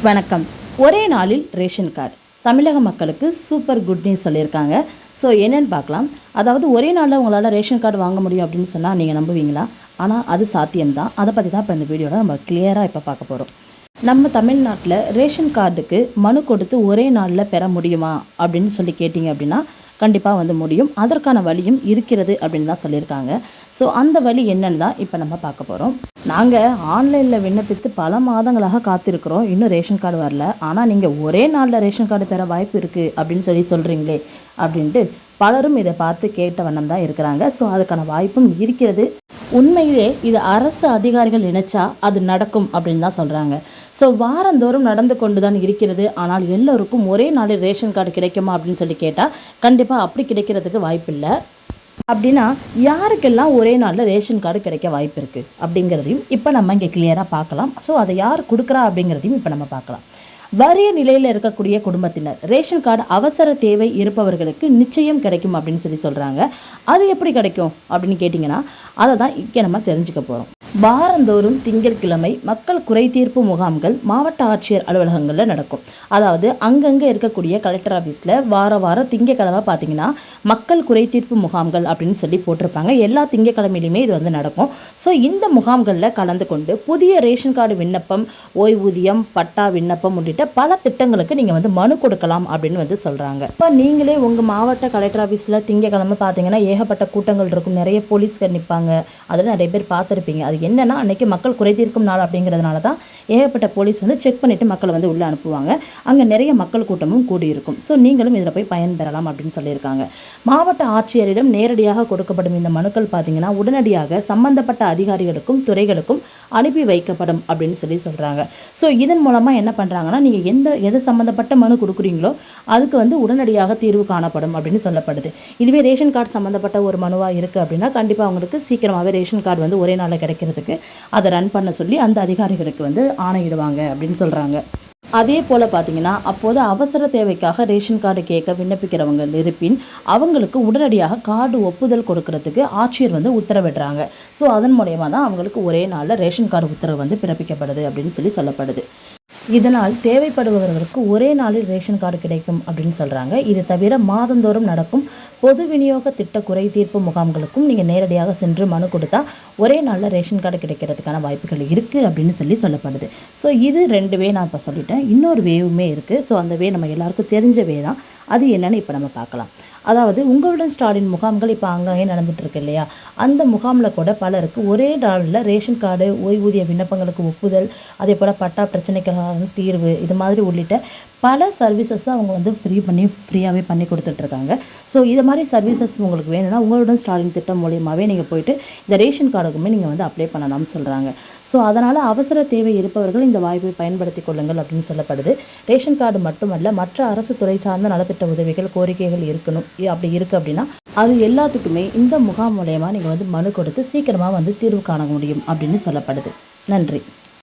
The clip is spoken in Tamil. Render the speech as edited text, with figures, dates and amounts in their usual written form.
வணக்கம். ஒரே நாளில் ரேஷன் கார்டு தமிழக மக்களுக்கு சூப்பர் குட் நியூஸ் சொல்லியிருக்காங்க. ஸோ என்னென்னு பார்க்கலாம். அதாவது ஒரே நாளில் உங்களால் ரேஷன் கார்டு வாங்க முடியும் அப்படின்னு சொன்னால் நீங்கள் நம்புவீங்களா? ஆனால் அது சாத்தியம்தான். அதை பற்றி தான் இப்போ இந்த வீடியோவில் நம்ம கிளியராக இப்போ பார்க்க போகிறோம். நம்ம தமிழ்நாட்டில் ரேஷன் கார்டுக்கு மனு கொடுத்து ஒரே நாளில் பெற முடியுமா அப்படின்னு சொல்லி கேட்டிங்க அப்படின்னா கண்டிப்பாக முடியும். அதற்கான வழியும் இருக்கிறது அப்படின்னு தான் சொல்லியிருக்காங்க. ஸோ அந்த வழி என்னன்னு தான் இப்போ நம்ம பார்க்க போகிறோம். நாங்கள் ஆன்லைனில் விண்ணப்பித்து பல மாதங்களாக காத்திருக்கிறோம், இன்னும் ரேஷன் கார்டு வரல. ஆனால் நீங்கள் ஒரே நாளில் ரேஷன் கார்டு பெற வாய்ப்பு இருக்குது அப்படின்னு சொல்கிறீங்களே அப்படின்ட்டு பலரும் இதை பார்த்து கேட்ட வண்ணம் தான் இருக்கிறாங்க. ஸோ அதுக்கான வாய்ப்பும் இருக்கிறது. உண்மையிலே இது அரசு அதிகாரிகள் நினைச்சா அது நடக்கும் அப்படின்னு தான் சொல்கிறாங்க. ஸோ வாரந்தோறும் நடந்து கொண்டு தான் இருக்கிறது. ஆனால் எல்லோருக்கும் ஒரே நாளில் ரேஷன் கார்டு கிடைக்குமா அப்படின்னு சொல்லி கேட்டால் கண்டிப்பாக அப்படி கிடைக்கிறதுக்கு வாய்ப்பில்லை. அப்படின்னா யாருக்கெல்லாம் ஒரே நாளில் ரேஷன் கார்டு கிடைக்க வாய்ப்பு இருக்குது அப்படிங்கிறதையும் இப்போ நம்ம இங்கே கிளியராக பார்க்கலாம். ஸோ அதை யார் கொடுக்குறா அப்படிங்கிறதையும் இப்போ நம்ம பார்க்கலாம். வறிய நிலையில் இருக்கக்கூடிய குடும்பத்தினர் ரேஷன் கார்டு அவசர தேவை இருப்பவர்களுக்கு நிச்சயம் கிடைக்கும் அப்படின்னு சொல்கிறாங்க. அது எப்படி கிடைக்கும் அப்படின்னு கேட்டிங்கன்னா அதை தான் இங்கே நம்ம தெரிஞ்சுக்க போகிறோம். வாரந்தோறும் திங்கட்கிழமை மக்கள் குறை தீர்ப்பு முகாம்கள் மாவட்ட ஆட்சியர் அலுவலகங்களில் நடக்கும். அதாவது அங்கங்கே இருக்கக்கூடிய கலெக்டர் ஆஃபீஸில் வாரம் திங்கக்கிழமை பார்த்தீங்கன்னா மக்கள் குறை தீர்ப்பு முகாம்கள் அப்படின்னு சொல்லி போட்டிருப்பாங்க. எல்லா திங்கக்கிழமையிலுமே இது நடக்கும். ஸோ இந்த முகாம்களில் கலந்து கொண்டு புதிய ரேஷன் கார்டு விண்ணப்பம், ஓய்வூதியம், பட்டா விண்ணப்பம் உள்ளிட்ட பல திட்டங்களுக்கு நீங்கள் மனு கொடுக்கலாம் அப்படின்னு சொல்கிறாங்க. இப்போ நீங்களே உங்கள் மாவட்ட கலெக்டர் ஆஃபீஸில் திங்கக்கிழமை பார்த்தீங்கன்னா ஏகப்பட்ட கூட்டங்கள் இருக்கும், நிறைய போலீஸ்கார் நிற்பாங்க. அதில் நிறைய பேர் பார்த்துருப்பீங்க. அது என்னன்னா அன்னைக்கு மக்கள் குறை தீர்க்கும் நாள் அப்படிங்கிறதுனால தான் ஏகப்பட்ட போலீஸ் செக் பண்ணிவிட்டு மக்களை உள்ளே அனுப்புவாங்க. அங்கே நிறைய மக்கள் கூட்டமும் கூடியிருக்கும். ஸோ நீங்களும் இதில் போய் பயன்பெறலாம் அப்படின்னு சொல்லியிருக்காங்க. மாவட்ட ஆட்சியரிடம் நேரடியாக கொடுக்கப்படும் இந்த மனுக்கள் பார்த்தீங்கன்னா உடனடியாக சம்பந்தப்பட்ட அதிகாரிகளுக்கும் துறைகளுக்கும் அனுப்பி வைக்கப்படும் அப்படின்னு சொல்கிறாங்க. ஸோ இதன் மூலமாக என்ன பண்ணுறாங்கன்னா நீங்கள் எது சம்மந்தப்பட்ட மனு கொடுக்குறீங்களோ அதுக்கு உடனடியாக தீர்வு காணப்படும் அப்படின்னு சொல்லப்படுது. இதுவே ரேஷன் கார்டு சம்மந்தப்பட்ட ஒரு மனுவாக இருக்குது அப்படின்னா கண்டிப்பாக அவங்களுக்கு சீக்கிரமாகவே ரேஷன் கார்டு ஒரே நாளில் கிடைக்கிறதுக்கு அதை ரன் பண்ண சொல்லி அந்த அதிகாரிகளுக்கு ஆணையிடுவாங்க அப்படின்னு சொல்கிறாங்க. அதே போல் பார்த்தீங்கன்னா அப்போது அவசர தேவைக்காக ரேஷன் கார்டு கேட்க விண்ணப்பிக்கிறவங்க இருப்பின் அவங்களுக்கு உடனடியாக கார்டு ஒப்புதல் கொடுக்கறதுக்கு ஆட்சியர் உத்தரவிடுறாங்க. ஸோ அதன் மூலயமா தான் அவங்களுக்கு ஒரே நாளில் ரேஷன் கார்டு உத்தரவு பிறப்பிக்கப்படுது அப்படின்னு சொல்லப்படுது. இதனால் தேவைப்படுபவர்களுக்கு ஒரே நாளில் ரேஷன் கார்டு கிடைக்கும் அப்படின்னு சொல்கிறாங்க. இது தவிர மாதந்தோறும் நடக்கும் பொது விநியோக திட்ட குறை தீர்ப்பு முகாம்களுக்கும் நீங்கள் நேரடியாக சென்று மனு கொடுத்தா ஒரே நாளில் ரேஷன் கார்டு கிடைக்கிறதுக்கான வாய்ப்புகள் இருக்குது அப்படின்னு சொல்லப்படுது. ஸோ இது 2 வே நான் இப்போ சொல்லிட்டேன். இன்னொரு வேவுமே இருக்குது. ஸோ அந்த வே நம்ம எல்லாருக்கும் தெரிஞ்ச வே தான். அது என்னென்னு இப்போ நம்ம பார்க்கலாம். அதாவது உங்களுடன் ஸ்டாலின் முகாம்கள் இப்போ அங்கங்கே நடந்துகிட்ருக்கு இல்லையா? அந்த முகாமில் கூட பலருக்கு ஒரே நாளில் ரேஷன் கார்டு, ஓய்வூதிய விண்ணப்பங்களுக்கு ஒப்புதல், அதே போல் பட்டா பிரச்சனைக்கான தீர்வு, இது மாதிரி உள்ளிட்ட பல சர்வீசஸ் அவங்க ஃப்ரீயாகவே பண்ணி கொடுத்துட்ருக்காங்க. ஸோ இது மாதிரி சர்வீசஸ் உங்களுக்கு வேணும்னா உங்களுடன் ஸ்டாலின் திட்டம் மூலியமாகவே நீங்கள் போயிட்டு இந்த ரேஷன் கார்டுக்குமே நீங்கள் அப்ளை பண்ணலாம்னு சொல்கிறாங்க. ஸோ அதனால் அவசர தேவை இருப்பவர்கள் இந்த வாய்ப்பை பயன்படுத்தி கொள்ளுங்கள் அப்படின்னு சொல்லப்படுது. ரேஷன் கார்டு மட்டுமல்ல, மற்ற அரசு துறை சார்ந்த நலத்திட்ட உதவிகள், கோரிக்கைகள் இருக்கணும். அப்படி இருக்குது அப்படின்னா அது எல்லாத்துக்குமே இந்த முகாம் மூலயமா நீங்கள் மனு கொடுத்து சீக்கிரமாக தீர்வு காண முடியும் அப்படின்னு சொல்லப்படுது. நன்றி.